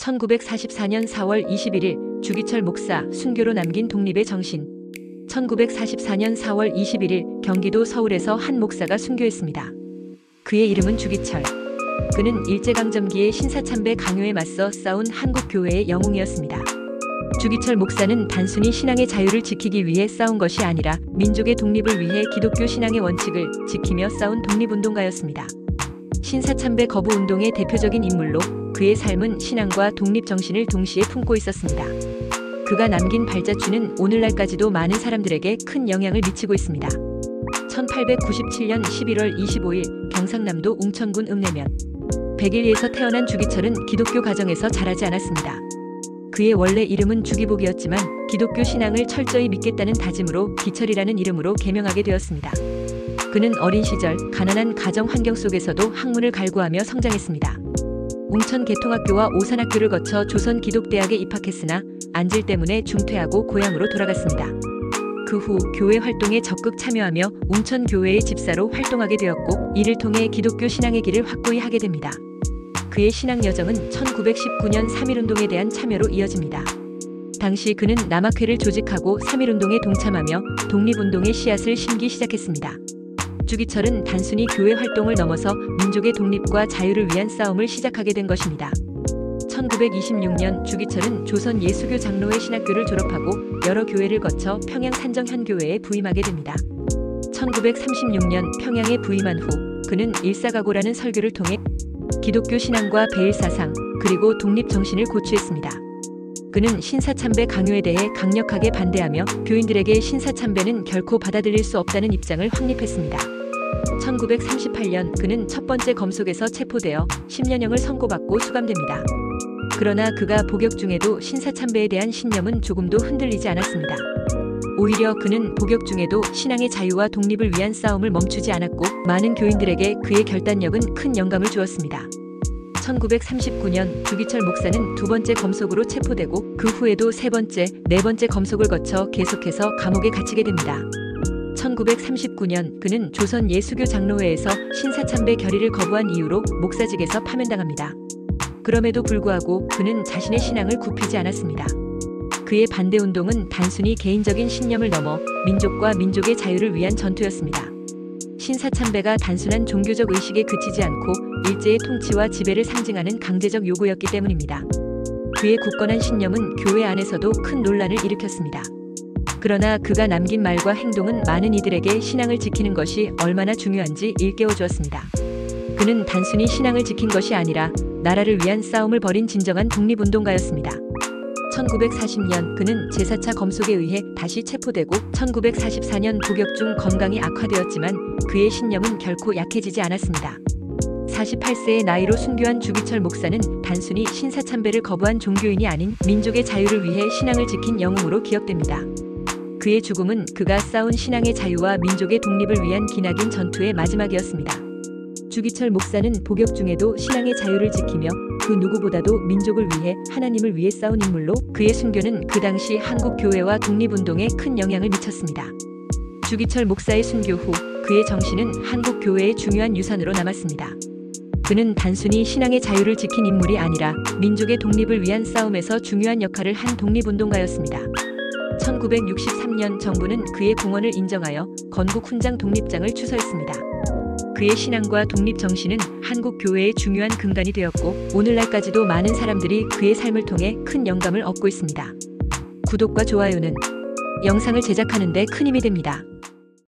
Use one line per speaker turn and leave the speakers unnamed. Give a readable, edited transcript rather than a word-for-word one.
1944년 4월 21일 주기철 목사 순교로 남긴 독립의 정신. 1944년 4월 21일 경기도 서울에서 한 목사가 순교했습니다. 그의 이름은 주기철. 그는 일제강점기의 신사참배 강요에 맞서 싸운 한국 교회의 영웅이었습니다. 주기철 목사는 단순히 신앙의 자유를 지키기 위해 싸운 것이 아니라 민족의 독립을 위해 기독교 신앙의 원칙을 지키며 싸운 독립운동가였습니다. 신사참배 거부 운동의 대표적인 인물로 그의 삶은 신앙과 독립 정신을 동시에 품고 있었습니다. 그가 남긴 발자취는 오늘날까지도 많은 사람들에게 큰 영향을 미치고 있습니다. 1897년 11월 25일 경상남도 웅천군 읍내면 백일리에서 태어난 주기철은 기독교 가정에서 자라지 않았습니다. 그의 원래 이름은 주기복이었지만 기독교 신앙을 철저히 믿겠다는 다짐으로 기철이라는 이름으로 개명하게 되었습니다. 그는 어린 시절 가난한 가정 환경 속에서도 학문을 갈구하며 성장했습니다. 웅천 개통학교와 오산학교를 거쳐 조선기독대학에 입학했으나 안질 때문에 중퇴하고 고향으로 돌아갔습니다. 그 후 교회 활동에 적극 참여하며 웅천교회의 집사로 활동하게 되었고 이를 통해 기독교 신앙의 길을 확고히 하게 됩니다. 그의 신앙 여정은 1919년 3.1운동에 대한 참여로 이어집니다. 당시 그는 남학회를 조직하고 3.1운동에 동참하며 독립운동의 씨앗을 심기 시작했습니다. 주기철은 단순히 교회 활동을 넘어서 민족의 독립과 자유를 위한 싸움을 시작하게 된 것입니다. 1926년 주기철은 조선 예수교 장로회 신학교를 졸업하고 여러 교회를 거쳐 평양 산정현교회에 부임하게 됩니다. 1936년 평양에 부임한 후 그는 일사각오라는 설교를 통해 기독교 신앙과 배일사상 그리고 독립 정신을 고취했습니다. 그는 신사참배 강요에 대해 강력하게 반대하며 교인들에게 신사참배는 결코 받아들일 수 없다는 입장을 확립했습니다. 1938년 그는 첫 번째 검속에서 체포되어 10년형을 선고받고 수감됩니다. 그러나 그가 복역 중에도 신사참배에 대한 신념은 조금도 흔들리지 않았습니다. 오히려 그는 복역 중에도 신앙의 자유와 독립을 위한 싸움을 멈추지 않았고 많은 교인들에게 그의 결단력은 큰 영감을 주었습니다. 1939년 주기철 목사는 두 번째 검속으로 체포되고 그 후에도 세 번째, 네 번째 검속을 거쳐 계속해서 감옥에 갇히게 됩니다. 1939년 그는 조선 예수교 장로회에서 신사참배 결의를 거부한 이유로 목사직에서 파면당합니다. 그럼에도 불구하고 그는 자신의 신앙을 굽히지 않았습니다. 그의 반대운동은 단순히 개인적인 신념을 넘어 민족과 민족의 자유를 위한 전투였습니다. 신사참배가 단순한 종교적 의식에 그치지 않고 일제의 통치와 지배를 상징하는 강제적 요구였기 때문입니다. 그의 굳건한 신념은 교회 안에서도 큰 논란을 일으켰습니다. 그러나 그가 남긴 말과 행동은 많은 이들에게 신앙을 지키는 것이 얼마나 중요한지 일깨워주었습니다. 그는 단순히 신앙을 지킨 것이 아니라 나라를 위한 싸움을 벌인 진정한 독립운동가였습니다. 1940년 그는 제4차 검속에 의해 다시 체포되고 1944년 복역 중 건강이 악화되었지만 그의 신념은 결코 약해지지 않았습니다. 48세의 나이로 순교한 주기철 목사는 단순히 신사참배를 거부한 종교인이 아닌 민족의 자유를 위해 신앙을 지킨 영웅으로 기억됩니다. 그의 죽음은 그가 싸운 신앙의 자유와 민족의 독립을 위한 기나긴 전투의 마지막이었습니다. 주기철 목사는 복역 중에도 신앙의 자유를 지키며 그 누구보다도 민족을 위해 하나님을 위해 싸운 인물로 그의 순교는 그 당시 한국 교회와 독립운동에 큰 영향을 미쳤습니다. 주기철 목사의 순교 후 그의 정신은 한국 교회의 중요한 유산으로 남았습니다. 그는 단순히 신앙의 자유를 지킨 인물이 아니라 민족의 독립을 위한 싸움에서 중요한 역할을 한 독립운동가였습니다. 1963년 정부는 그의 공헌을 인정하여 건국 훈장 독립장을 추서했습니다. 그의 신앙과 독립 정신은 한국 교회의 중요한 근간이 되었고 오늘날까지도 많은 사람들이 그의 삶을 통해 큰 영감을 얻고 있습니다. 구독과 좋아요는 영상을 제작하는 데 큰 힘이 됩니다.